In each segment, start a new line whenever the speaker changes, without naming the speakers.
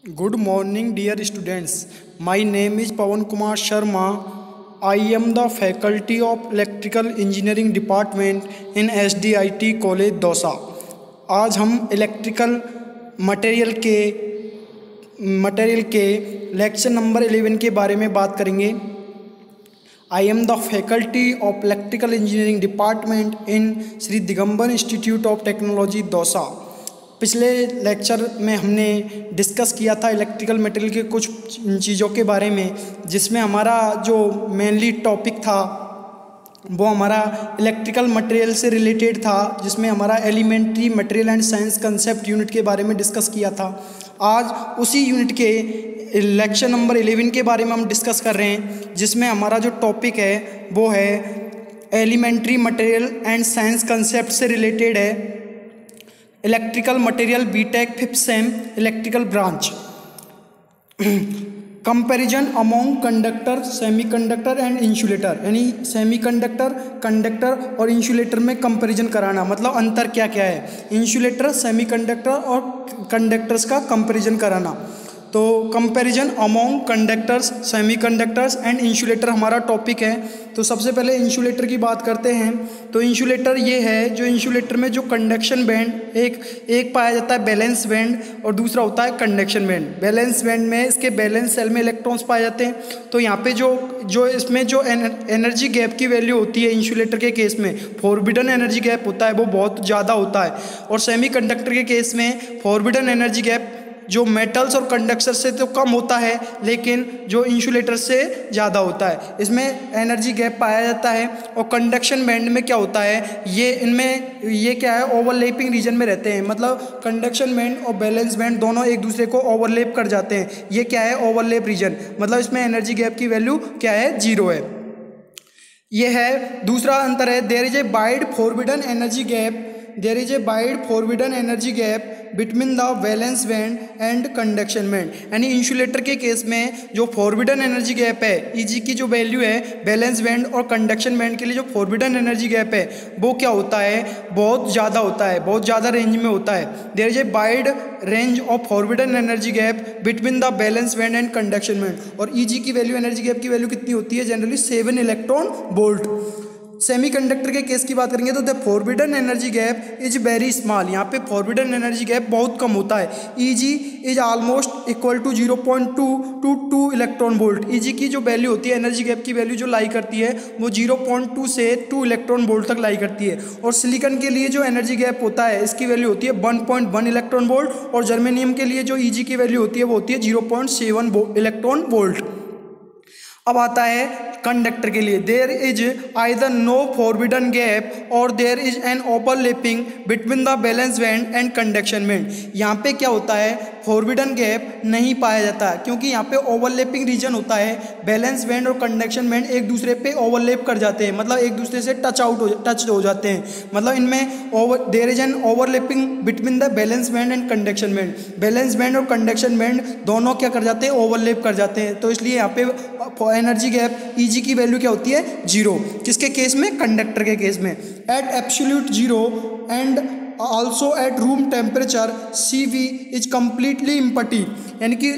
Good morning, dear students. My name is Pawan Kumar Sharma. I am the faculty of Electrical Engineering Department in SDIT College Dausa. आज हम electrical material के lecture number 11 के बारे में बात करेंगे। I am the faculty of electrical engineering department in Shri Digambar institute of technology Dausa. पिछले lecture में हमने डिस्कस किया था इलेक्ट्रिकल मटेरियल के कुछ चीज़ों के बारे में, जिसमें हमारा जो मेनली टॉपिक था वो हमारा इलेक्ट्रिकल मटेरियल से रिलेटेड था, जिसमें हमारा elementary material and science concept unit के बारे में डिस्कस किया था। आज उसी यूनिट के लेक्चर नंबर 11 के बारे में हम डिस्कस कर रहे हैं, जिसमें हमारा जो टॉपिक है वो है elementary material and science concept से रिलेटेड है। Electrical material BTech 5th sem electrical branch. Comparison among conductor, semiconductor and insulator, यानी सेमीकंडक्टर, कंडक्टर और इंसुलेटर में कंपैरिजन कराना, मतलब अंतर क्या क्या है। इंसुलेटर, सेमीकंडक्टर और कंडक्टर्स का कंपैरिजन कराना। तो comparison among conductors, semiconductors and insulator हमारा टॉपिक है। तो सबसे पहले इंसुलेटर की बात करते हैं। तो इंसुलेटर ये है जो इंसुलेटर में जो कंडक्शन बैंड एक पाया जाता है बैलेंस बैंड, और दूसरा होता है कंडक्शन बैंड। बैलेंस बैंड में इसके बैलेंस सेल में इलेक्ट्रॉन्स पाए जाते हैं। तो यहाँ पे जो इसमें जो एनर्जी गैप की वैल्यू होती है इंसुलेटर के केस में, फॉरबिडन एनर्जी गैप होता है, वो बहुत ज़्यादा होता है। और सेमीकंडक्टर के केस में फॉरबिडन एनर्जी गैप जो मेटल्स और कंडक्टर से तो कम होता है, लेकिन जो इंसुलेटर से ज़्यादा होता है। इसमें एनर्जी गैप पाया जाता है। और कंडक्शन बैंड में क्या होता है, ये क्या है, ओवरलैपिंग रीजन में रहते हैं। मतलब कंडक्शन बैंड और बैलेंस बैंड दोनों एक दूसरे को ओवरलैप कर जाते हैं। ये क्या है, ओवरलैप रीजन, मतलब इसमें एनर्जी गैप की वैल्यू क्या है, 0 है। ये है दूसरा अंतर है, there is a wide forbidden energy gap, there is a wide forbidden energy gap between the valence band and conduction band. यानी इंसुलेटर के केस में जो फॉरबिडन एनर्जी गैप है, ईजी की जो वैल्यू है बैलेंस बैंड और कंडक्शन बैंड के लिए, जो फॉरबिडन एनर्जी गैप है वो क्या होता है, बहुत ज़्यादा होता है, बहुत ज़्यादा रेंज में होता है। There is a wide range of forbidden energy gap between the valence band and conduction band. और ईजी की वैल्यू, एनर्जी गैप की वैल्यू कितनी होती है, जनरली 7 इलेक्ट्रॉन वोल्ट। सेमीकंडक्टर के केस की बात करेंगे तो the forbidden energy gap is very small. यहाँ पे फॉरबिडन एनर्जी गैप बहुत कम होता है। EG is almost equal to 0.2 to 2 electron volt. EG की जो वैल्यू होती है, एनर्जी गैप की वैल्यू जो लाई करती है वो 0.2 से 2 इलेक्ट्रॉन वोल्ट तक लाई करती है। और सिलिकॉन के लिए जो एनर्जी गैप होता है, इसकी वैल्यू होती है 1.1 इलेक्ट्रॉन वोल्ट। और जर्मेनियम के लिए जो ईजी की वैल्यू होती है वो होती है 0.7 इलेक्ट्रॉन वोल्ट। अब आता है कंडक्टर के लिए, there is either no forbidden gap और there is an overlapping between the valence band and conduction band. यहाँ पे क्या होता है, फॉरबिडन गैप नहीं पाया जाता, क्योंकि यहाँ पे ओवरलैपिंग रीजन होता है। बैलेंस बैंड और कंडक्शन बैंड एक दूसरे पे ओवरलैप कर जाते हैं, मतलब एक दूसरे से टच हो जाते हैं। मतलब इनमें there is an overlapping between the valence band and conduction band. Valence band और कंडक्शन बैंड दोनों क्या कर जाते हैं, ओवरलैप कर जाते हैं। तो इसलिए यहाँ पे एनर्जी गैप ईजी की वैल्यू क्या होती है, 0। किसके केस में, कंडक्टर के केस में। At absolute 0 and also at room temperature CV is completely empty. यानी कि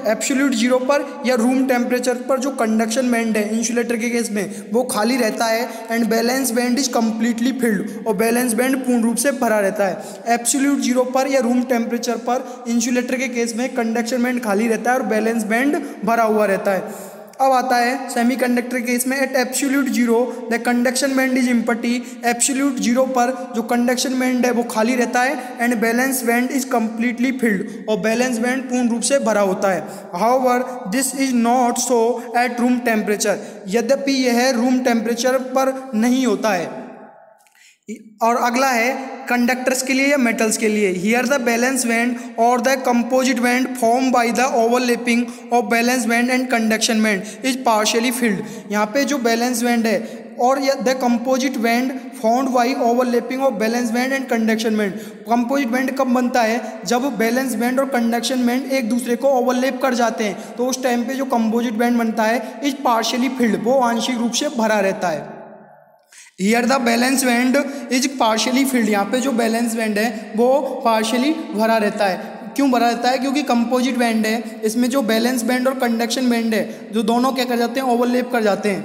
एब्सोल्यूट 0 पर या रूम टेम्परेचर पर जो कंडक्शन बैंड है इंसुलेटर के केस में वो खाली रहता है। And balance band is completely field, और बैलेंस बैंड पूर्ण रूप से भरा रहता है। एब्सोल्यूट 0 पर या रूम टेम्परेचर पर इंसुलेटर के केस में कंडक्शन बैंड खाली रहता है और बैलेंस बैंड भरा हुआ रहता है। अब आता है सेमीकंडक्टर केस में, at absolute 0 the conduction band is empty. Absolute 0 पर जो कंडक्शन बैंड है वो खाली रहता है। And balance band is completely field, और बैलेंस बैंड पूर्ण रूप से भरा होता है। However this is not so eight room temperature. यद्यपि यह रूम टेम्परेचर पर नहीं होता है। और अगला है कंडक्टर्स के लिए या मेटल्स के लिए, हियर द बैलेंस बैंड और the composite band form by the overlapping of balance band and conduction band is partially field. यहाँ पे जो बैलेंस बैंड है और the composite band formed by overlapping of balance band and conduction band. Composite band कब बनता है, जब balance band और कंडक्शन बैंड एक दूसरे को ओवरलैप कर जाते हैं, तो उस टाइम पे जो कंपोजिट बैंड बनता है इज पार्शियली फिल्ड, वो आंशिक रूप से भरा रहता है। Here the valence band is partially field. यहाँ पे जो बैलेंस बैंड है वो पार्शियली भरा रहता है। क्यों भरा रहता है? क्योंकि कंपोजिट बैंड है, इसमें जो बैलेंस बैंड और कंडक्शन बैंड है जो दोनों क्या कर जाते हैं, ओवरलैप कर जाते हैं,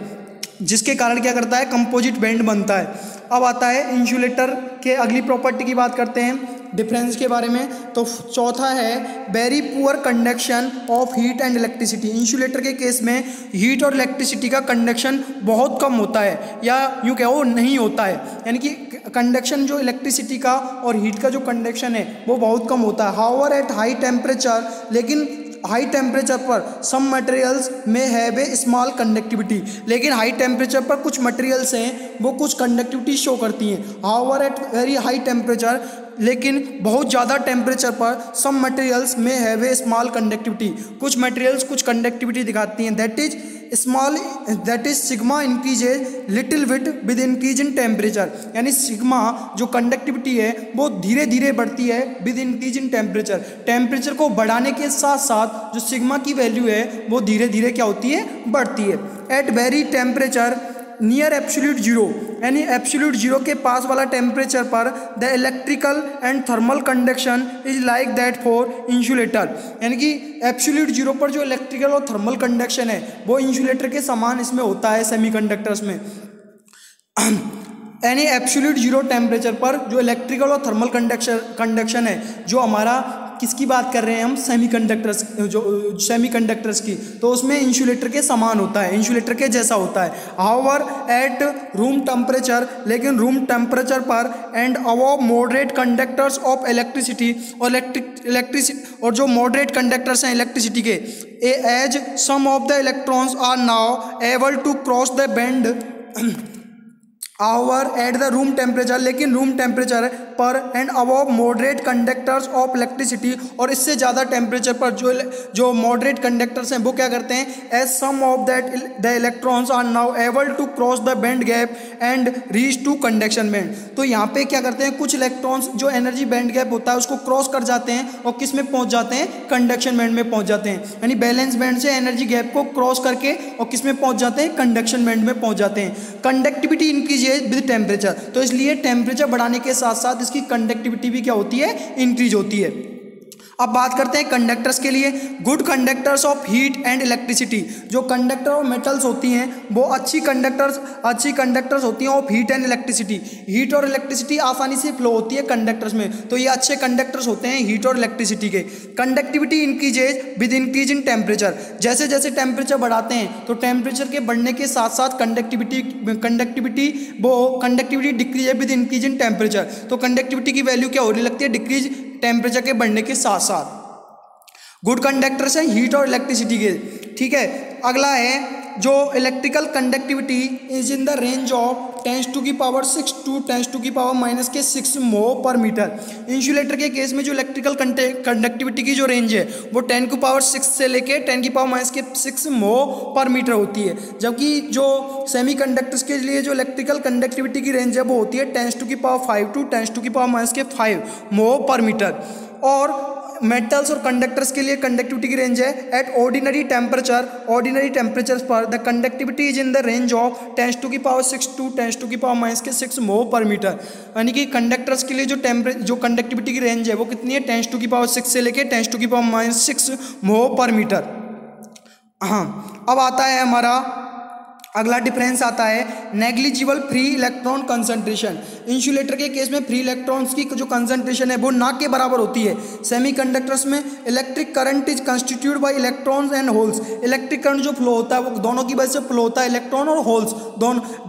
जिसके कारण क्या करता है, कंपोजिट बैंड बनता है। अब आता है इंसुलेटर के अगली प्रॉपर्टी की बात करते हैं, डिफरेंस के बारे में। तो चौथा है very poor conduction of heat and electricity. Insulator के केस में हीट और इलेक्ट्रिसिटी का कंडक्शन बहुत कम होता है, या यूँ कहो नहीं होता है, यानी कि कंडक्शन जो इलेक्ट्रिसिटी का और हीट का जो कंडक्शन है वो बहुत कम होता है। हाउएवर एट हाई टेम्परेचर, लेकिन हाई टेम्परेचर पर सम मटेरियल्स में हैव ए स्मॉल कंडक्टिविटी, लेकिन हाई टेम्परेचर पर कुछ मटेरियल्स हैं वो कुछ कंडक्टिविटी शो करती हैं। However at very high temperature, लेकिन बहुत ज़्यादा टेम्परेचर पर सम मटेरियल्स में हैव ए स्मॉल कंडक्टिविटी, कुछ मटेरियल्स कुछ कंडक्टिविटी दिखाती हैं। That is small, that is sigma increases little bit with increase in temperature, यानी सिग्मा जो कंडक्टिविटी है वो धीरे धीरे बढ़ती है with increase in temperature. Temperature को बढ़ाने के साथ साथ जो सिग्मा की वैल्यू है वो धीरे धीरे क्या होती है, बढ़ती है। At very temperature near absolute zero, यानी एब्सोल्यूट जीरो के पास वाला टेम्परेचर पर the electrical and thermal conduction is like that for insulator, यानी कि एब्सोल्यूट जीरो पर जो इलेक्ट्रिकल और थर्मल कंडक्शन है वो इंसुलेटर के समान इसमें होता है सेमीकंडक्टर्स में। यानी एब्सोल्यूट जीरो टेम्परेचर पर जो इलेक्ट्रिकल और थर्मल कंडक्शन है, जो हमारा किसकी बात कर रहे हैं हम, सेमीकंडक्टर्स की, तो उसमें इंसुलेटर के समान होता है, इंसुलेटर के जैसा होता है। हाउएवर एट रूम टेम्परेचर, लेकिन रूम टेम्परेचर पर and above moderate conductors of electricity, और इलेक्ट्रिसिटी और जो मॉडरेट कंडक्टर्स हैं इलेक्ट्रिसिटी के, as some of the electrons are now able to cross the band our at the room temperature, लेकिन room temperature पर and above moderate conductors of electricity, और इससे ज़्यादा टेम्परेचर पर जो मॉडरेट कंडक्टर्स हैं वो क्या करते हैं, as some of that the electrons are now able to cross the band gap and reach to conduction band. तो यहाँ पे क्या करते हैं, कुछ इलेक्ट्रॉन्स जो एनर्जी बैंड गैप होता है उसको क्रॉस कर जाते हैं और किस में पहुँच जाते हैं, कंडक्शन बैंड में पहुँच जाते हैं, यानी बैलेंस बैंड से एनर्जी गैप को क्रॉस करके और किस में पहुँच जाते हैं, कंडक्शन बैंड में पहुँच जाते हैं। कंडक्टिविटी इंक्रीज विद टेम्परेचर, तो इसलिए टेम्परेचर बढ़ाने के साथ साथ इसकी कंडक्टिविटी भी क्या होती है, इंक्रीज होती है। अब बात करते हैं कंडक्टर्स के लिए। Good conductors of heat and electricity, जो कंडक्टर और मेटल्स होती हैं वो अच्छी कंडक्टर्स होती हैं of heat and electricity. Heat और इलेक्ट्रिसिटी आसानी से फ्लो होती है कंडक्टर्स में, तो ये अच्छे कंडक्टर्स होते हैं हीट और इलेक्ट्रिसिटी के। Conductivity increases with increase in temperature, जैसे जैसे टेम्परेचर बढ़ाते हैं तो टेम्परेचर के बढ़ने के साथ साथ कंडक्टिविटी डिक्रीज है विद इंक्रीज इन टेम्परेचर, तो कंडक्टिविटी की वैल्यू क्या होने लगती है, डिक्रीज टेम्परेचर के बढ़ने के साथ साथ। गुड कंडक्टर्स हैं हीट और इलेक्ट्रिसिटी के, ठीक है। अगला है जो electrical conductivity is in the range of 10⁻⁶ to 10⁻⁻6 mho per meter. Insulator के केस में जो इलेक्ट्रिकल कंडक्टिविटी की जो रेंज है वो 10⁶ से लेके 10⁻⁻6 mho पर मीटर होती है, जबकि जो सेमीकंडक्टर्स के लिए जो इलेक्ट्रिकल कंडक्टिविटी की रेंज है वो होती है 10⁵ टू 10⁻⁵ mho पर मीटर। और मेटल्स और कंडक्टर्स के लिए कंडक्टिविटी की रेंज है एट ऑर्डिनरी टेम्परेचर पर the conductivity is in the range of 10⁶ to 10⁻⁶ mho per meter, यानी कि कंडक्टर्स के लिए जो कंडक्टिविटी की रेंज है वो कितनी है, 10⁶ से लेके 10⁻⁶ mho पर मीटर। हाँ, अब आता है हमारा अगला डिफरेंस आता है negligible free electron concentration. Insulator के केस में फ्री इलेक्ट्रॉन्स की जो कंसंट्रेशन है वो ना के बराबर होती है। सेमीकंडक्टर्स में electric current is constitute bye electrons and holes, electric current जो फ्लो होता है वो दोनों की वजह से फ्लो होता है, इलेक्ट्रॉन और होल्स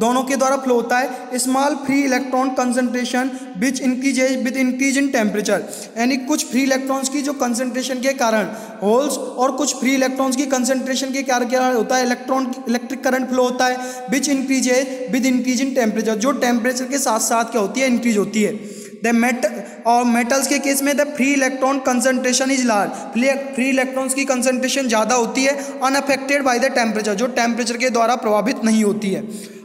दोनों के द्वारा फ्लो होता है। Small free electron concentration which increases with increase in temperature, यानी कुछ फ्री इलेक्ट्रॉन्स की जो कंसंट्रेशन के कारण होल्स और कुछ फ्री इलेक्ट्रॉन्स की कंसंट्रेशन के कारण क्या होता है, इलेक्ट्रिक करंट फ्लो होता है विच increases with increase in temperature, जो टेम्परेचर के साथ साथ क्या होती है, इंक्रीज होती है। और मेटल्स के केस में the free electron concentration is large, free electrons की कंसंट्रेशन ज़्यादा होती है, अनअफेक्टेड बाय द टेम्परेचर, जो टेम्परेचर के द्वारा प्रभावित नहीं होती है।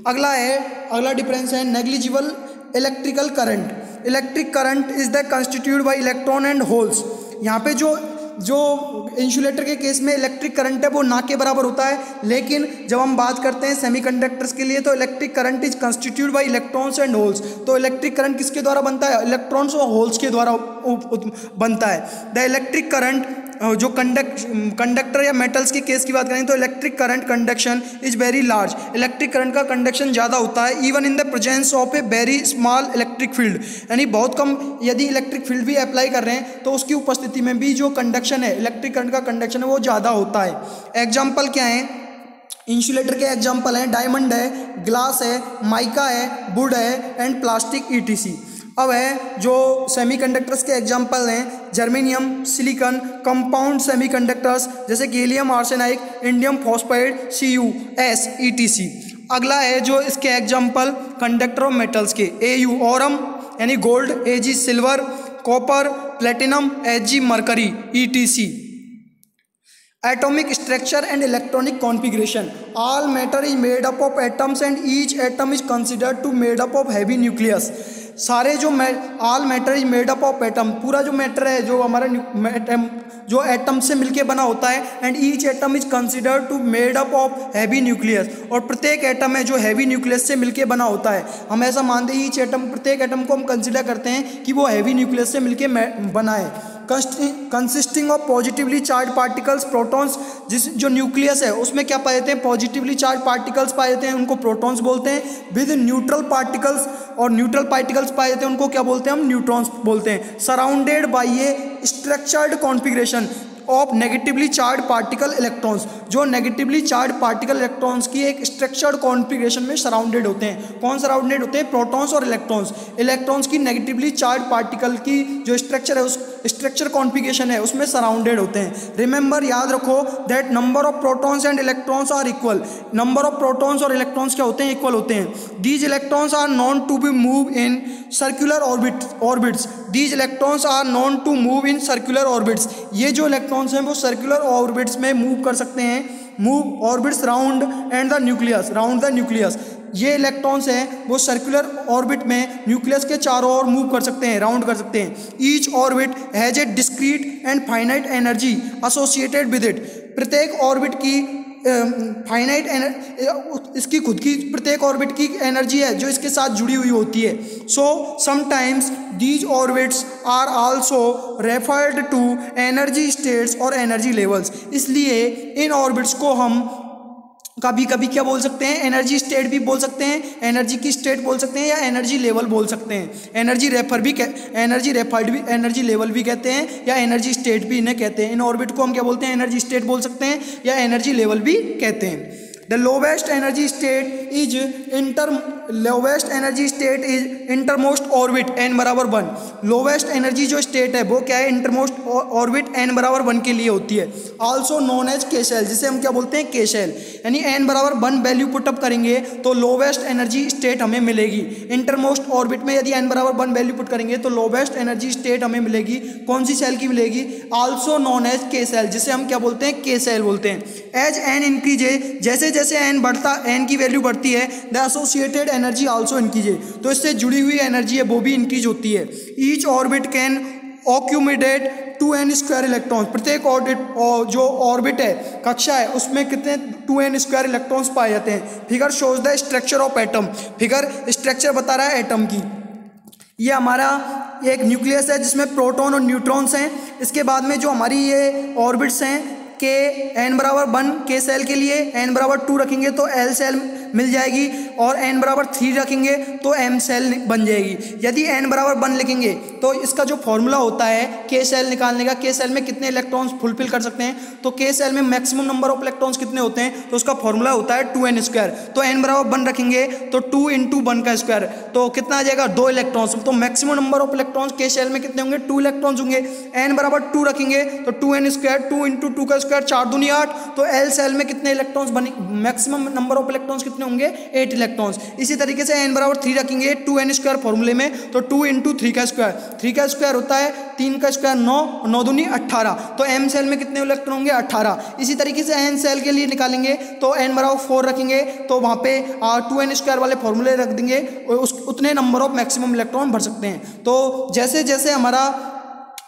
अगला डिफरेंस है negligible electrical current. Electric current is the constitute bye electron and holes. यहाँ पे जो इंसुलेटर के केस में इलेक्ट्रिक करंट है वो ना के बराबर होता है, लेकिन जब हम बात करते हैं सेमीकंडक्टर्स के लिए तो electric current is constitute bye electrons and holes. तो इलेक्ट्रिक करंट किसके द्वारा बनता है? इलेक्ट्रॉन्स और होल्स के द्वारा बनता है। द इलेक्ट्रिक करंट जो कंडक्टर या मेटल्स के केस की बात करें तो electric current conduction is very large. Electric current का कंडक्शन ज़्यादा होता है even in the presence of a very small electric field, यानी बहुत कम यदि इलेक्ट्रिक फील्ड भी अप्लाई कर रहे हैं तो उसकी उपस्थिति में भी जो कंडक्शन है, इलेक्ट्रिक करंट का कंडक्शन है वो ज़्यादा होता है। एग्जाम्पल क्या है इंसुलेटर के? एग्जाम्पल हैं डायमंड है, ग्लास है, माइका है, वुड है एंड प्लास्टिक ETC। अब है जो सेमीकंडक्टर्स के एग्जाम्पल हैं जर्मेनियम, सिलिकॉन, कंपाउंड सेमीकंडक्टर्स जैसे gallium arsenide, indium phosphide, CuS ETC। अगला है जो इसके एग्जाम्पल कंडक्टर ऑफ मेटल्स के Au ऑरम यानी gold, Ag silver, copper, platinum, Hg mercury ETC। Atomic structure and electronic configuration. All matter is made up of atoms and each atom is considered to made up of heavy nucleus. सारे जो all matter is made up of atom, पूरा जो matter है जो हमारा जो atom से मिलके बना होता है, and each atom is considered to made up of heavy nucleus, और प्रत्येक एटम है जो हैवी न्यूक्लियस से मिलके बना होता है। हम ऐसा मानते हैं ईच एटम, प्रत्येक एटम को हम कंसिडर करते हैं कि वो हैवी न्यूक्लियस से मिलके बना है। Consisting of positively charge particles protons, जिस जो न्यूक्लियस है उसमें क्या पाए जाते हैं? पॉजिटिवली चार्ज पार्टिकल्स पाए जाते हैं, उनको प्रोटॉन्स बोलते हैं। विद न्यूट्रल पार्टिकल्स, और न्यूट्रल पार्टिकल्स पाए जाते हैं उनको क्या बोलते हैं? हम न्यूट्रॉन्स बोलते हैं। Surrounded by A structured configuration of negatively charge particle electrons, जो नेगेटिवली चार्ज पार्टिकल इलेक्ट्रॉन्स की एक स्ट्रक्चर्ड कॉन्फ़िगरेशन में सराउंडेड होते हैं। कौन सराउंडेड होते हैं? प्रोटॉन्स और इलेक्ट्रॉन्स। इलेक्ट्रॉन्स की नेगेटिवली चार्ज पार्टिकल की जो स्ट्रक्चर है, उस स्ट्रक्चर कॉन्फ़िगरेशन है उसमें सराउंडेड होते हैं। रिमेंबर, याद रखो that number of protons and electrons are equal. Number of protons और इलेक्ट्रॉन्स क्या होते हैं? इक्वल होते हैं। These electrons are known to be move in circular orbits. These electrons are known to move in circular orbits. ये जो electrons हैं वो सर्कुलर ऑर्बिट्स में मूव कर सकते हैं। Move orbits round and the nucleus, round the nucleus. ये electrons हैं वो सर्कुलर ऑर्बिट में न्यूक्लियस के चारों ओर मूव कर सकते हैं, राउंड कर सकते हैं। Each orbit has a discrete and finite energy associated with it. प्रत्येक ऑर्बिट की फाइनाइट इसकी खुद की प्रत्येक ऑर्बिट की एनर्जी है जो इसके साथ जुड़ी हुई होती है। So sometimes these orbits are also referred to energy states और एनर्जी लेवल्स। इसलिए इन ऑर्बिट्स को हम कभी कभी क्या बोल सकते हैं? एनर्जी स्टेट भी बोल सकते हैं, एनर्जी की स्टेट बोल सकते हैं, या एनर्जी लेवल बोल सकते हैं। एनर्जी रेफर्ड भी एनर्जी लेवल भी कहते हैं, या एनर्जी स्टेट भी इन्हें कहते हैं। इन ऑर्बिट को हम क्या बोलते हैं? एनर्जी स्टेट बोल सकते हैं या एनर्जी लेवल भी कहते हैं। The lowest energy state is innermost orbit n बराबर 1। लोवेस्ट एनर्जी जो स्टेट है वो क्या है? इंटरमोस्ट ऑर्बिट n बराबर 1 के लिए होती है। आल्सो नोन एज के शेल, जिसे हम क्या बोलते हैं? के शेल। यानी n बराबर 1 वैल्यू पुटअप करेंगे तो लोवेस्ट एनर्जी स्टेट हमें मिलेगी। इंटरमोस्ट ऑर्बिट में यदि n बराबर 1 वैल्यू पुट करेंगे तो लोवेस्ट एनर्जी स्टेट हमें मिलेगी। कौन सी सेल की मिलेगी? आल्सो नोन एज के शेल, जिसे हम क्या बोलते हैं? के शेल बोलते हैं। एज n इंक्रीजेज, जैसे जैसे n बढ़ता, n की वैल्यू बढ़ती है, the associated energy also increases, तो इससे जुड़ी हुई एनर्जी है वो भी इंक्रीज होती है। Each orbit can accommodate 2n² electrons. प्रत्येक जो ऑर्बिट है, कक्षा है, उसमें कितने 2n² इलेक्ट्रॉन्स पाए जाते हैं। Figure shows the structure of atom. Figure structure बता रहा है एटम की। ये हमारा एक न्यूक्लियस है जिसमें प्रोटॉन और न्यूट्रॉन्स हैं। इसके बाद में जो हमारी ये ऑर्बिट्स हैं के n बराबर 1 के सेल के लिए, n बराबर 2 रखेंगे तो L सेल मिल जाएगी, और n बराबर 3 रखेंगे तो M सेल बन जाएगी। यदि n बराबर 1 लिखेंगे तो इसका जो फॉर्मूला होता है के सेल निकालने का, के सेल में कितने इलेक्ट्रॉन्स फुलफिल कर सकते हैं, तो के सेल में मैक्सिमम नंबर ऑफ इलेक्ट्रॉन्स कितने होते हैं, तो उसका फॉर्मूला होता है 2n²। तो n बराबर 1 रखेंगे तो 2 × 1 का स्क्वायर, तो कितना आ जाएगा? 2 इलेक्ट्रॉन्स। तो मैक्सिमम नंबर ऑफ इलेक्ट्रॉन्स के सेल में कितने होंगे? 2 इलेक्ट्रॉन्स होंगे। n बराबर 2 रखेंगे तो 2n², 2 × 2 का स्क्वायर, 4 दूनी 8। तो L सेल में कितने इलेक्ट्रॉन्स बने? मैक्सिमम नंबर ऑफ इलेक्ट्रॉन्स कितने होंगे? 8 इलेक्ट्रॉन्स। इसी तरीके से n बराबर 3 रखेंगे 2n² फॉर्मूले में, तो 2 × 3 का स्क्वायर, 3 का स्क्वायर होता है 3 का स्क्वायर 9, 9 दूनी 18। तो M सेल में कितने इलेक्ट्रॉन होंगे? 18। इसी तरीके से n सेल के लिए निकालेंगे तो n बराबर 4 रखेंगे तो वहाँ पे 2n² वाले फॉर्मूले रख देंगे, उतने नंबर ऑफ मैक्सिमम इलेक्ट्रॉन भर सकते हैं। तो जैसे जैसे हमारा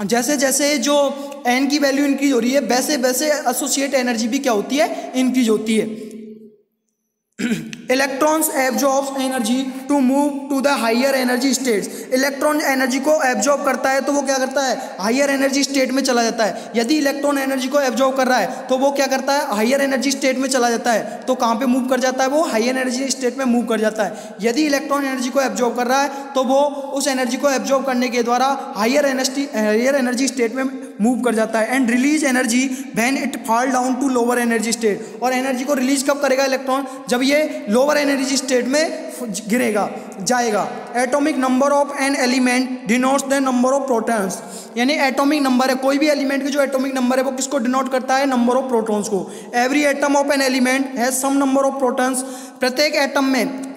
जैसे जैसे जो एन की वैल्यू इंक्रीज हो रही है वैसे वैसे एसोसिएट एनर्जी भी क्या होती है, इंक्रीज होती है। Electrons absorb energy to move to the higher energy states. Electron energy को एब्जॉर्ब करता है तो वो क्या करता है, हायर एनर्जी स्टेट में चला जाता है। यदि इलेक्ट्रॉन एनर्जी को एब्जॉर्ब कर रहा है तो वो क्या करता है, हायर एनर्जी स्टेट में चला जाता है। तो कहाँ पे मूव कर जाता है, वो हायर एनर्जी स्टेट में मूव कर जाता है। यदि इलेक्ट्रॉन एनर्जी को एब्जॉर्ब कर रहा है तो वो उस एनर्जी को एब्जॉर्ब करने के द्वारा हायर एनर्जी स्टेट में मूव कर जाता है। And release energy when it fall down to lower energy state. और एनर्जी को रिलीज कब करेगा इलेक्ट्रॉन, जब ये लोअर एनर्जी स्टेट में गिरेगा, जाएगा। Atomic number of an element denotes the number of protons. यानी एटॉमिक नंबर है, कोई भी एलिमेंट के जो एटॉमिक नंबर है वो किसको डिनोट करता है, नंबर ऑफ प्रोटॉन्स को। Every atom of an element has some number of protons. प्रत्येक एटम में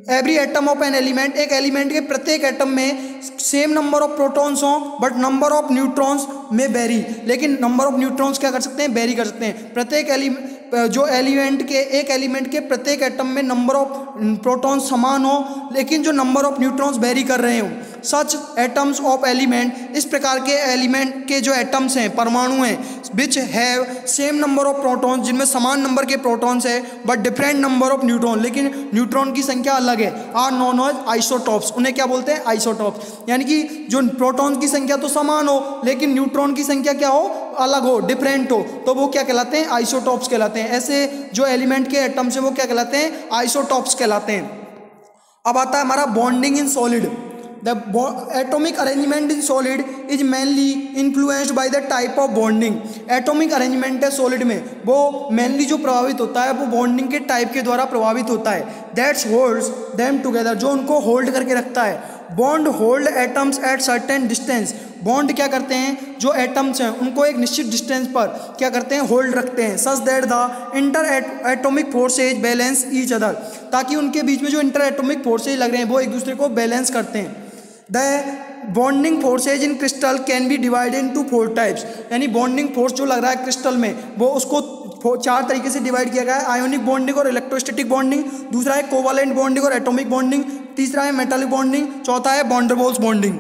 every atom of an element, एक एलिमेंट के प्रत्येक एटम में सेम नंबर ऑफ प्रोटॉन्स हो बट नंबर ऑफ न्यूट्रॉन्स में वेरी। लेकिन नंबर ऑफ न्यूट्रॉन्स क्या कर सकते हैं, वेरी कर सकते हैं। प्रत्येक जो एलिमेंट के, एक एलिमेंट के प्रत्येक एटम में नंबर ऑफ प्रोटॉन्स समान हो लेकिन जो नंबर ऑफ न्यूट्रॉन्स वेरी कर रहे हो। सच एटम्स ऑफ एलिमेंट, इस प्रकार के एलिमेंट के जो एटम्स हैं, परमाणु हैं, which have same number of protons, जिनमें समान नंबर के प्रोटॉन्स है but different number of neutron, लेकिन न्यूट्रॉन की संख्या अलग है, आर नोन एज आइसोटॉप्स। उन्हें क्या बोलते हैं, आइसोटॉप्स। यानी कि जो प्रोटॉन्स की संख्या तो समान हो लेकिन न्यूट्रॉन की संख्या क्या हो, अलग हो, डिफरेंट हो, तो वो क्या कहलाते हैं, आइसोटॉप्स कहलाते हैं। ऐसे जो एलिमेंट के एटम्स हैं वो क्या कहलाते हैं, आइसोटॉप्स कहलाते हैं। अब आता है हमारा bonding in solid. The atomic arrangement in solid is mainly influenced by the type of bonding. Atomic arrangement है solid में, वो mainly जो प्रभावित होता है वो bonding के type के द्वारा प्रभावित होता है। That holds them together, जो उनको hold करके रखता है। Bond hold atoms at certain distance. Bond क्या करते हैं, जो एटम्स हैं उनको एक निश्चित डिस्टेंस पर क्या करते हैं, होल्ड रखते हैं। Such that the inter atomic forces balance each other, ताकि उनके बीच में जो इंटर एटॉमिक फोर्सेज लग रहे हैं वो एक दूसरे को बैलेंस करते हैं। The bonding forces in crystal can be divided into 4 types. यानी बॉन्डिंग फोर्स जो लग रहा है क्रिस्टल में वो उसको 4 तरीके से डिवाइड किया गया है। आयोनिक बॉन्डिंग और इलेक्ट्रोस्टैटिक बॉन्डिंग, दूसरा है कोवालेंट बॉन्डिंग और एटॉमिक बॉन्डिंग, तीसरा है मेटालिक बॉन्डिंग, चौथा है वैन डेर वाल्स बॉन्डिंग।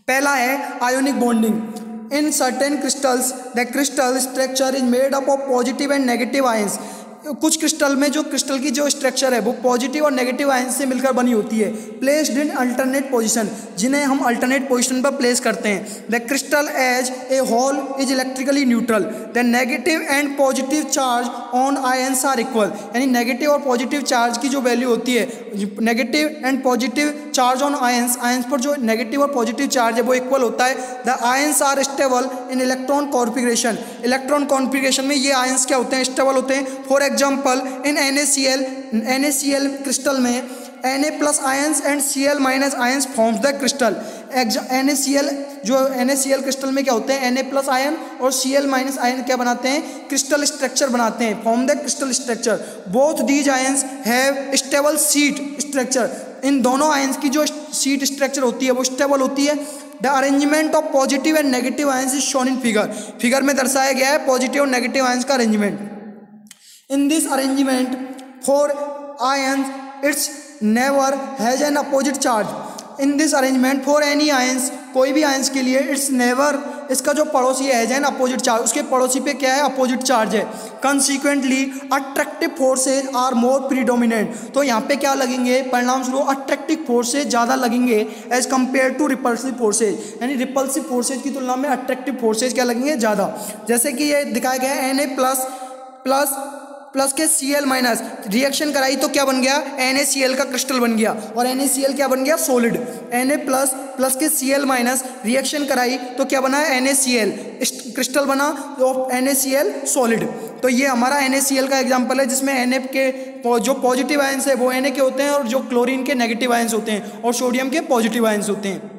पहला है ionic bonding. In certain crystals the crystal structure is made up of positive and negative ions. कुछ क्रिस्टल में जो क्रिस्टल की जो स्ट्रक्चर है वो पॉजिटिव और नेगेटिव आयंस से मिलकर बनी होती है। प्लेस्ड इन अल्टरनेट पोजीशन, जिन्हें हम अल्टरनेट पोजीशन पर प्लेस करते हैं। The crystal as a whole is electrically neutral. The negative and positive charge on ions are equal. यानी नेगेटिव और पॉजिटिव चार्ज की जो वैल्यू होती है, negative and positive charge on ions, ions पर जो नेगेटिव और पॉजिटिव चार्ज है वो इक्वल होता है। The ions are stable in electron configuration. Electron configuration में ये आयंस क्या होते हैं, स्टेबल होते हैं। For example in NaCl crystal में Na+ ions and Cl- ions forms the crystal. NaCl crystal में क्या होते हैं, Na+ आयन और Cl- आयन क्या बनाते हैं, क्रिस्टल स्ट्रक्चर बनाते हैं, form the crystal structure. Both these ions have stable seat structure. इन दोनों आयंस की जो सीट स्ट्रक्चर होती है वो स्टेबल होती है। The arrangement of positive and negative ions is shown in figure. Figure में दर्शाया गया है पॉजिटिव और नेगेटिव आयंस का arrangement. In this arrangement, for ions, it's never has an opposite charge. In this arrangement, for any ions, कोई भी ions के लिए it's never, इसका जो पड़ोसी है an opposite charge, उसके पड़ोसी पे क्या है, अपोजिट चार्ज है। Consequently, attractive forces are more predominant. तो यहाँ पे क्या लगेंगे, परिणाम स्वरूप अट्रैक्टिव फोर्सेज ज़्यादा लगेंगे as compare to repulsive forces. यानी रिपल्सिव फोर्सेज की तुलना में अट्रैक्टिव फोर्सेज क्या लगेंगे, ज़्यादा। जैसे कि ये दिखाया गया है Na+ प्लस के Cl- रिएक्शन कराई तो क्या बन गया, NaCl का क्रिस्टल बन गया। और NaCl क्या बन गया, सॉलिड। Na+ प्लस के Cl- रिएक्शन कराई तो क्या बना, NaCl क्रिस्टल बना और NaCl सॉलिड। तो ये हमारा NaCl का एग्जांपल है जिसमें Na के जो पॉजिटिव आयंस है वो Na के होते हैं और जो क्लोरीन के नेगेटिव आयंस होते हैं और सोडियम के पॉजिटिव आयंस होते हैं।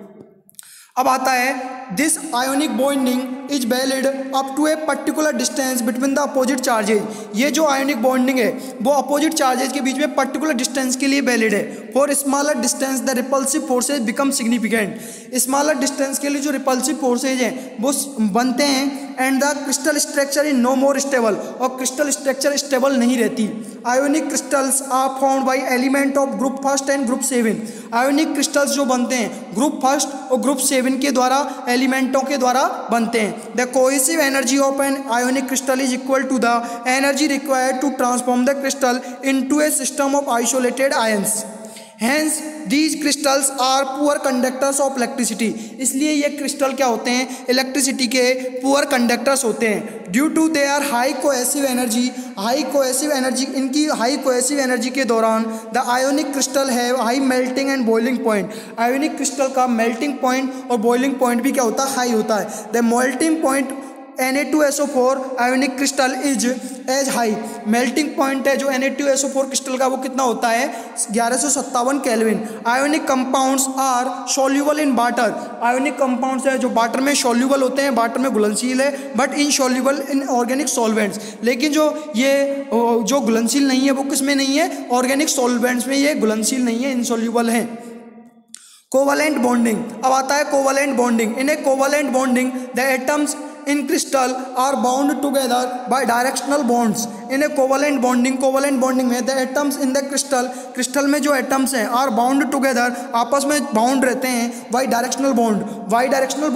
अब आता है this ionic bonding is valid up to a particular distance between the opposite charges. ये जो आयोनिक बॉन्डिंग है वो अपोजिट चार्जेज के बीच में पर्टिकुलर डिस्टेंस के लिए वैलिड है। For smaller distance the repulsive forces become significant. Smaller distance के लिए जो रिपल्सिव फोर्सेज हैं वो बनते हैं and the crystal structure is no more stable, और क्रिस्टल स्ट्रक्चर स्टेबल नहीं रहती। Ionic crystals are found by element of group first and group 7। Ionic crystals जो बनते हैं ग्रुप फर्स्ट और ग्रुप 7 के द्वारा, एलिमेंटों के द्वारा बनते हैं। The cohesive energy of an ionic crystal is equal to the energy required to transform the crystal into a system of isolated ions. Hence these crystals are poor conductors of electricity। इसलिए ये crystal क्या होते हैं, electricity के poor conductors होते हैं। Due to they are high cohesive energy, high cohesive energy, इनकी high cohesive energy के दौरान the ionic crystal have high melting and boiling point. Ionic crystal का मेल्टिंग पॉइंट और बॉइलिंग पॉइंट भी क्या होता है, हाई होता है। The melting point Na2SO4 ionic crystal is as high. Melting point है जो Na2SO4 क्रिस्टल का वो कितना होता है, 1157 kelvin. Ionic compounds are soluble in water. Ionic compounds है जो वाटर में सॉल्यूबल होते हैं, वाटर में घुलनशील है, but insoluble in organic solvents. लेकिन जो घुलनशील नहीं है वो किस में नहीं है, ऑर्गेनिक सॉल्वेंट्स में ये घुलनशील नहीं है, इनसॉल्यूबल है। कोवलेंट बॉन्डिंग, अब आता है covalent bonding. In A covalent bonding the atoms in crystal are bound together by directional bonds। in a covalent bonding में the atoms in the crystal में जो atoms हैं are bound together, आपस में bound रहते हैं by directional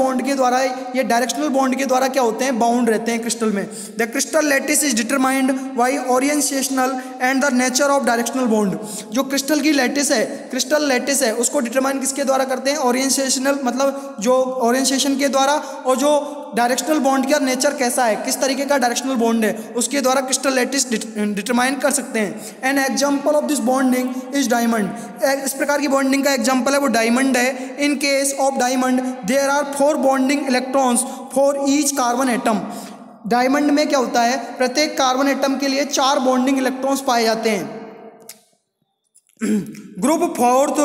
bond के द्वारा, ये directional bond के द्वारा क्या होते हैं, bound रहते हैं क्रिस्टल में। the crystal lattice is determined by orientational and the nature of directional bond। जो क्रिस्टल की लैटिस है, क्रिस्टल लैटिस है, उसको डिटरमाइन किसके द्वारा करते हैं, ओरिएंटेशनल, मतलब जो ओरिएंटेशन के द्वारा, और जो डायरेक्शनल बॉन्ड का नेचर कैसा है, किस तरीके का डायरेक्शनल बॉन्ड है, उसके द्वारा क्रिस्टल लैटिस डिटरमाइन कर सकते हैं। An example of this bonding is diamond. इस प्रकार की बॉन्डिंग का एग्जाम्पल है वो डायमंड है। In case of diamond there are 4 bonding electrons for each carbon atom. Diamond में क्या होता है, प्रत्येक कार्बन एटम के लिए 4 बॉन्डिंग इलेक्ट्रॉन्स पाए जाते हैं। Group fourth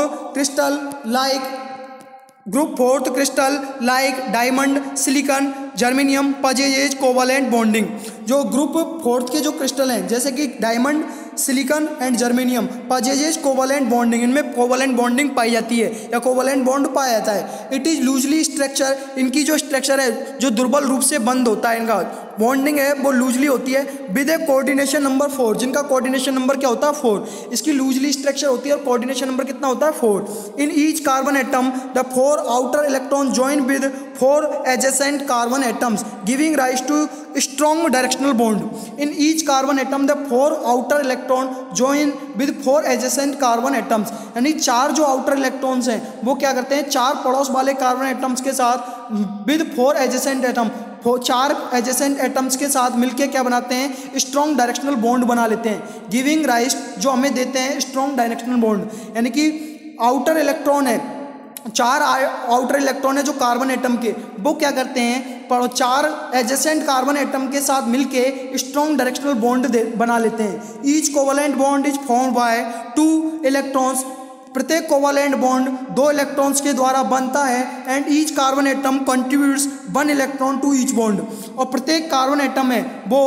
crystal like diamond, silicon, germanium possess covalent bonding. जो ग्रुप फोर्थ के जो क्रिस्टल हैं जैसे कि diamond, silicon and germanium possess covalent bonding, इनमें कोवलेंट बॉन्डिंग पाई जाती है या कोवलेंट बॉन्ड पाया जाता है। इट इज लूजली स्ट्रक्चर, इनकी जो स्ट्रक्चर है जो दुर्बल रूप से बंद होता है, इनका बॉन्डिंग है वो लूजली होती है विद ए कोऑर्डिनेशन नंबर 4, जिनका कोऑर्डिनेशन नंबर क्या होता है 4। इसकी लूजली स्ट्रक्चर होती है और कोऑर्डिनेशन नंबर कितना होता है 4। In each carbon atom the 4 outer electron join with 4 adjacent carbon atoms giving rise to strong directional bond. In each carbon atom the 4 outer electron join with 4 adjacent carbon atoms, यानी 4 जो outer electrons हैं वो क्या करते हैं, 4 पड़ोस वाले carbon atoms के साथ with 4 adjacent atom, 4 adjacent atoms के साथ मिलके क्या बनाते हैं, स्ट्रॉन्ग डायरेक्शनल बॉन्ड बना लेते हैं। गिविंग राइज, जो हमें देते हैं स्ट्रॉन्ग डायरेक्शनल बॉन्ड, यानी कि आउटर इलेक्ट्रॉन है, 4 आउटर इलेक्ट्रॉन है जो कार्बन एटम के, वो क्या करते हैं, 4 एडजेसेंट कार्बन एटम के साथ मिलके स्ट्रॉन्ग डायरेक्शनल बॉन्ड बना लेते हैं। Each covalent bond is formed by 2 electrons. प्रत्येक कोवलेंट बॉन्ड 2 इलेक्ट्रॉन्स के द्वारा बनता है। And each carbon atom contributes 1 electron to each bond, और प्रत्येक कार्बन एटम है वो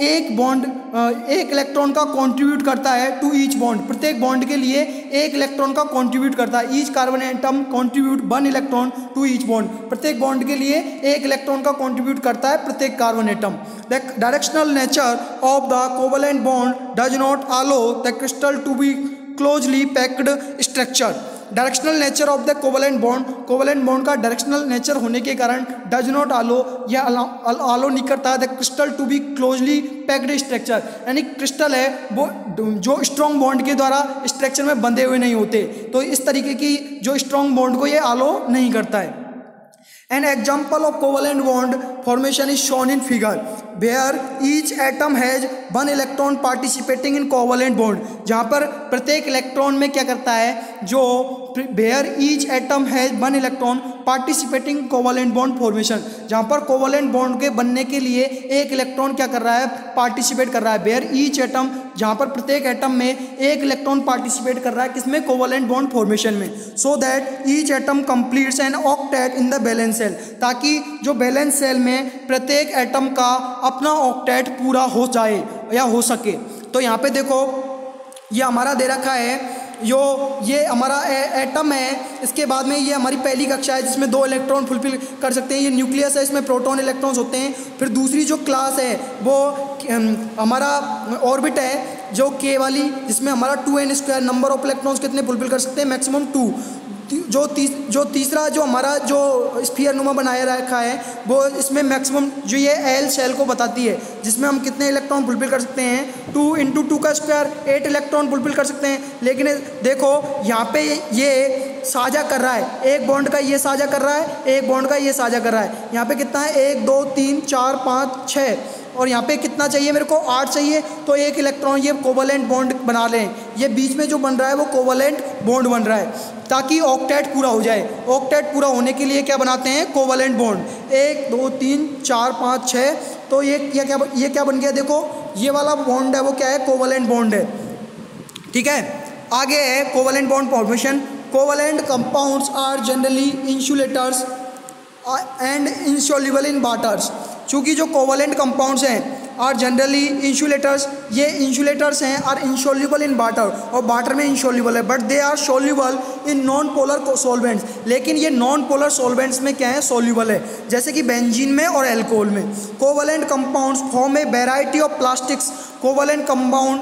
एक इलेक्ट्रॉन का कंट्रीब्यूट करता है टू ईच बॉन्ड, प्रत्येक बॉन्ड के लिए 1 इलेक्ट्रॉन का कंट्रीब्यूट करता है। Each carbon atom contribute 1 electron to each bond, प्रत्येक बॉन्ड के लिए 1 इलेक्ट्रॉन का कंट्रीब्यूट करता है प्रत्येक carbon atom. The directional nature of the covalent bond does not allow the crystal to be closely packed structure. Directional nature of the covalent bond का directional nature होने के कारण डज नॉट अलो, यह अलो नहीं करता है the crystal to be closely packed structure, यानी crystal है वो जो स्ट्रॉन्ग बॉन्ड के द्वारा स्ट्रक्चर में बंधे हुए नहीं होते, तो इस तरीके की जो स्ट्रॉन्ग बॉन्ड को ये अलो नहीं करता है। An example of covalent bond formation is shown in figure where each atom has 1 electron participating in covalent bond। जहाँ पर प्रत्येक इलेक्ट्रॉन में क्या करता है, जो where each atom has 1 electron participating in covalent bond formation, जहाँ पर covalent bond के बनने के लिए 1 इलेक्ट्रॉन क्या कर रहा है, पार्टिसिपेट कर रहा है। where each atom, जहाँ पर प्रत्येक एटम में 1 इलेक्ट्रॉन पार्टिसिपेट कर रहा है किसमें, कोवलेंट बॉन्ड फॉर्मेशन में। So that each atom completes an octet in the valence shell, ताकि जो बैलेंस सेल में प्रत्येक एटम का अपना ऑक्टेट पूरा हो जाए या हो सके। तो यहाँ पे देखो ये हमारा दे रखा है जो ये हमारा एटम है, इसके बाद में ये हमारी पहली कक्षा है जिसमें 2 इलेक्ट्रॉन फुलफिल कर सकते हैं, ये न्यूक्लियस है, इसमें प्रोटॉन इलेक्ट्रॉन्स होते हैं। फिर दूसरी जो क्लास है वो हमारा ऑर्बिट है जो के वाली, जिसमें हमारा 2n² नंबर ऑफ इलेक्ट्रॉन्स कितने फुलफिल कर सकते हैं, मैक्सिमम 2। जो तीसरा जो हमारा जो स्फीयर नुमा बनाया रखा है वो इसमें मैक्सिमम जो ये एल शेल को बताती है, जिसमें हम कितने इलेक्ट्रॉन फुलफिल कर सकते हैं, 2 × 2 का स्क्वायर 8 इलेक्ट्रॉन फुलफिल कर सकते हैं। लेकिन देखो यहाँ पे ये साझा कर रहा है, एक बॉन्ड का ये साझा कर रहा है, एक बॉन्ड का ये साझा कर रहा है। यहाँ पे कितना है, 1 2 3 4 5 6, और यहाँ पे कितना चाहिए मेरे को, 8 चाहिए। तो एक इलेक्ट्रॉन ये कोवलेंट बॉन्ड बना लें, ये बीच में जो बन रहा है वो कोवलेंट बॉन्ड बन रहा है ताकि ऑक्टेट पूरा हो जाए। ऑक्टेट पूरा होने के लिए क्या बनाते हैं, कोवलेंट बॉन्ड। 1 2 3 4 5 6, तो ये क्या बन गया, देखो ये वाला बॉन्ड है वो क्या है, कोवलेंट बॉन्ड है। ठीक है, आगे है covalent bond formation. Covalent compounds are generally insulators and insoluble in waters. चूँकि जो कोवलेंट कंपाउंड्स हैं आर जनरली इंसुलेटर्स, ये इंसुलेटर्स हैं, आर इंसॉल्युबल इन वाटर, और वाटर में इंसॉल्युबल है, but they are soluble in non polar solvents. लेकिन ये नॉन पोलर सॉल्वेंट्स में क्या है, सोल्यूबल है, जैसे कि बेंजीन में और अल्कोहल में। Covalent compounds form a variety of plastics. Covalent compound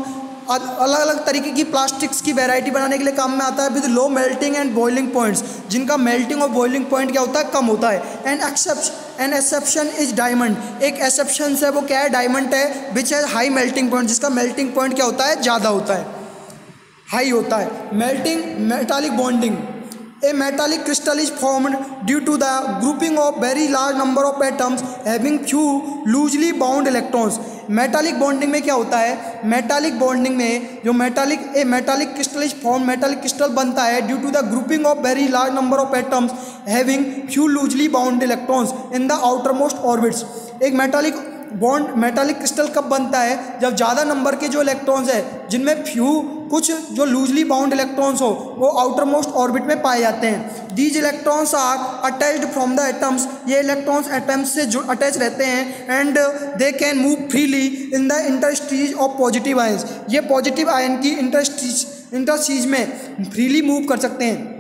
अलग अलग तरीके की प्लास्टिक्स की वैरायटी बनाने के लिए काम में आता है, with low melting and boiling points, जिनका मेल्टिंग और बॉइलिंग पॉइंट क्या होता है, कम होता है। An exception is diamond. एक एक्सेप्शन है वो क्या है, डायमंड है, which has high melting point, जिसका मेल्टिंग पॉइंट क्या होता है, ज़्यादा होता है, हाई होता है। Melting metallic bonding. A metallic crystal is formed due to the grouping of very large number of atoms having few loosely bound electrons. Metallic bonding में क्या होता है, मेटालिक बॉन्डिंग में जो metallic crystal is form, metallic crystal बनता है due to the grouping of very large number of atoms having few loosely bound electrons in the outermost orbits. एक metallic crystal कब बनता है, जब ज़्यादा नंबर के जो इलेक्ट्रॉन्स है जिनमें फ्यू कुछ जो लूजली बाउंड इलेक्ट्रॉन्स हो वो आउटर मोस्ट ऑर्बिट में पाए जाते हैं। These electrons are attached from the atoms. ये इलेक्ट्रॉन्स एटम्स से अटैच रहते हैं, and they can move freely in the interstices of positive ions. ये पॉजिटिव आयन की इंटरस्टीज में फ्रीली मूव कर सकते हैं।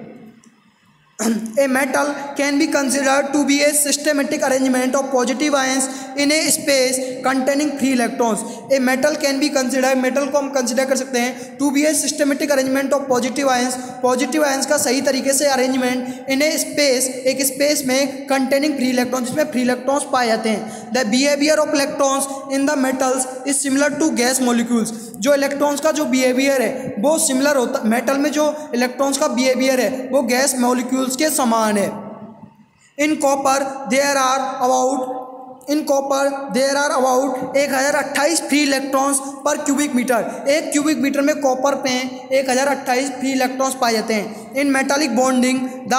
A metal can be considered to be a systematic arrangement of positive ions in a space containing free electrons. A metal can be considered, metal को हम consider कर सकते हैं to be a systematic arrangement of positive ions, positive ions का सही तरीके से arrangement in a space, एक space में containing free electrons, जिसमें free electrons पाए जाते हैं। The behavior of electrons in the metals is similar to gas molecules. जो इलेक्ट्रॉन्स का जो बिहेवियर है वो सिमिलर होता, मेटल में जो इलेक्ट्रॉन्स का बिहेवियर है वो गैस मॉलिक्यूल्स के समान है। In copper there are about 1028 free electrons per cubic metre. एक क्यूबिक मीटर में कॉपर पे 1028 फ्री इलेक्ट्रॉन्स पाए जाते हैं। In metallic bonding the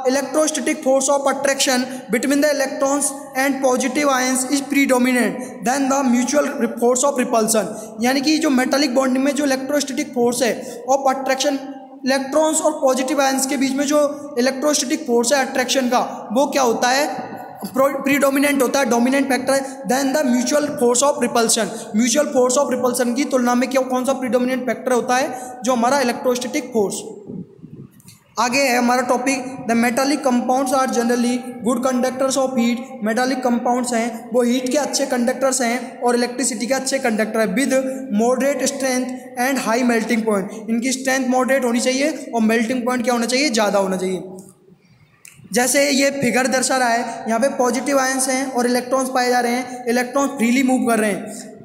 electrostatic force of attraction between the electrons and positive ions is predominant than the mutual force of repulsion. यानी कि जो metallic bonding में जो इलेक्ट्रोस्टैटिक फोर्स है ऑफ अट्रैक्शन, इलेक्ट्रॉन्स और पॉजिटिव आयंस के बीच में जो इलेक्ट्रोस्टैटिक फोर्स है अट्रैक्शन का, वो क्या होता है, प्रीडोमिनेंट होता है, डोमिनेंट फैक्टर है than the mutual force of repulsion. Mutual force of repulsion की तुलना में क्या, कौन सा प्रीडोमिनेंट फैक्टर होता है, जो हमारा इलेक्ट्रोस्टैटिक फोर्स। आगे है हमारा topic, the metallic compounds are generally good conductors of heat. Metallic compounds हैं वो हीट के अच्छे कंडक्टर्स हैं और इलेक्ट्रिसिटी के अच्छे कंडक्टर है, with moderate strength and high melting point. इनकी स्ट्रेंथ मॉडरेट होनी चाहिए और मेल्टिंग पॉइंट क्या होना चाहिए, ज़्यादा होना चाहिए। जैसे ये फिगर दर्शा रहा है, यहाँ पे पॉजिटिव आयंस हैं और इलेक्ट्रॉन्स पाए जा रहे हैं, इलेक्ट्रॉन्स फ्रीली मूव कर रहे हैं।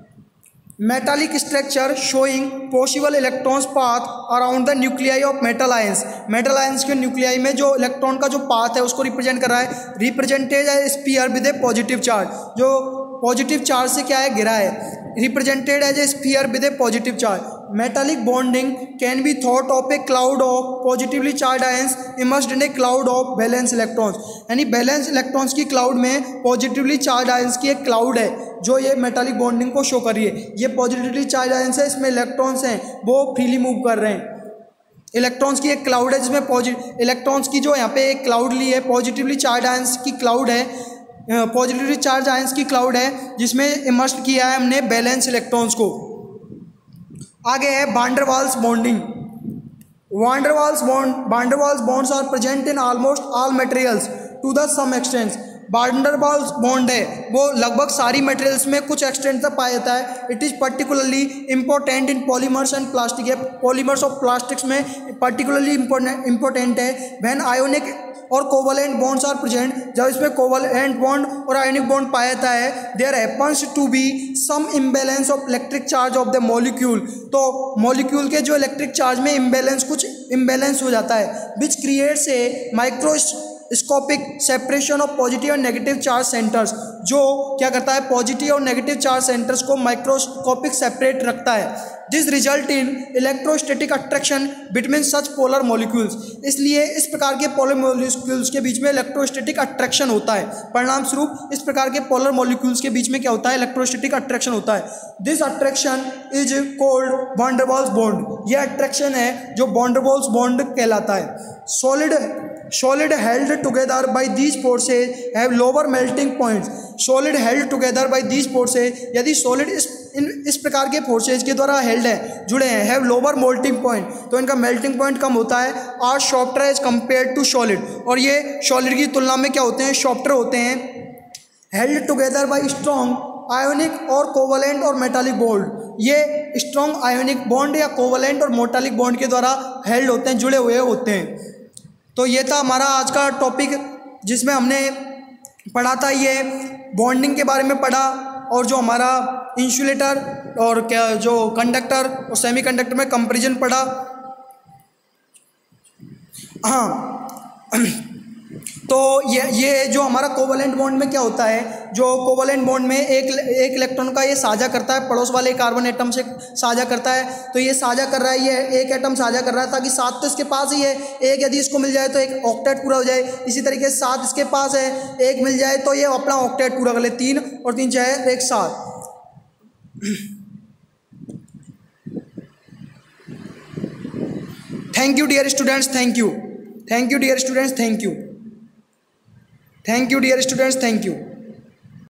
Metallic structure showing possible electrons path around the nuclei of metal ions. Metal ions के न्यूक्लियाई में जो इलेक्ट्रॉन का जो पाथ है उसको रिप्रेजेंट कर रहा है। Represented as sphere with a positive charge, जो पॉजिटिव चार्ज से क्या है, घिरा है। Represented as a sphere with a positive charge. Metallic bonding can be thought of a cloud of positively charge ions immersed in a cloud of valence electrons. यानी valence electrons की cloud में positively charge ions की एक cloud है जो ये metallic bonding को show कर रही है। ये पॉजिटिवली चार्ज आयंस है, इसमें इलेक्ट्रॉन्स हैं वो फ्रीली मूव कर रहे हैं। इलेक्ट्रॉन्स की एक क्लाउड है जिसमें इलेक्ट्रॉन्स की जो यहाँ पे एक क्लाउड ली है, पॉजिटिवली चार्ज आयंस की क्लाउड है, पॉजिटिवली चार्ज आयंस की क्लाउड है जिसमें इमर्स्ड किया है हमने बैलेंस इलेक्ट्रॉन्स को। आगे है van der Waals bonding. Van der Waals bonds are present in almost all materials to the some extent. van der Waals bond है वो लगभग सारी मटेरियल्स में कुछ एक्सटेंट तक पाया जाता है. It is particularly important in polymers and plastic. है पॉलीमर्स और प्लास्टिक्स में पर्टिकुलरली इम्पोर्टेंट है. व्हेन आयोनिक और कोवलेंट बॉन्ड्स आर प्रेजेंट, जब इसमें कोवलेंट बॉन्ड और आयोनिक बॉन्ड पाया जाता है, there happens to be some imbalance of electric charge of the molecule. तो मॉलिक्यूल के जो इलेक्ट्रिक चार्ज में कुछ इम्बैलेंस हो जाता है, which creates a microscopic separation of positive और नेगेटिव चार्ज सेंटर्स. जो क्या करता है, पॉजिटिव और नेगेटिव चार्ज सेंटर्स को माइक्रोस्कोपिक सेपरेट रखता है. This result in electrostatic attraction between such polar molecules. इसलिए इस प्रकार के पोलर मॉलिक्यूल्स के बीच में इलेक्ट्रोस्टैटिक अट्रैक्शन होता है. परिणाम स्वरूप इस प्रकार के पोलर मॉलिक्यूल्स के बीच में क्या होता है, इलेक्ट्रोस्टैटिक अट्रैक्शन होता है. This attraction is called van der Waals bond. यह अट्रैक्शन है जो van der Waals बॉन्ड कहलाता है. Solid held together by these forces have lower melting points. Solid held together by these forces, यदि solid इस प्रकार के फोर्सेज के द्वारा हेल्ड है, जुड़े हैं, हैव लोअर मेल्टिंग पॉइंट, तो इनका मेल्टिंग पॉइंट कम होता है. Are softer as compare to solid, और ये सॉलिड की तुलना में क्या होते हैं, सॉफ्टर होते हैं. Held together by strong ionic और कोवलेंट और मेटालिक बॉन्ड. ये स्ट्रॉन्ग आयोनिक बॉन्ड या कोवलेंट और मेटालिक बॉन्ड के द्वारा हेल्ड होते हैं, जुड़े हुए होते हैं. तो ये था हमारा आज का टॉपिक, जिसमें हमने पढ़ा था ये बॉन्डिंग के बारे में पढ़ा, और जो हमारा इंसुलेटर और क्या जो कंडक्टर और सेमी कंडक्टर में कंपैरिजन पढ़ा. हाँ, तो ये जो हमारा कोवलेंट बॉन्ड में क्या होता है, जो कोवलेंट बॉन्ड में एक इलेक्ट्रॉन का ये साझा करता है, पड़ोस वाले कार्बन एटम से साझा करता है. तो ये साझा कर रहा है, ये एक एटम साझा कर रहा है ताकि 7 तो इसके पास ही है, एक यदि इसको मिल जाए तो एक ऑक्टेट पूरा हो जाए. इसी तरीके से 7 इसके पास है, एक मिल जाए तो ये अपना ऑक्टेट पूरा कर ले. 3 और 3 जाए 1 7. Thank you dear students, thank you dear students, thank you dear students, thank you.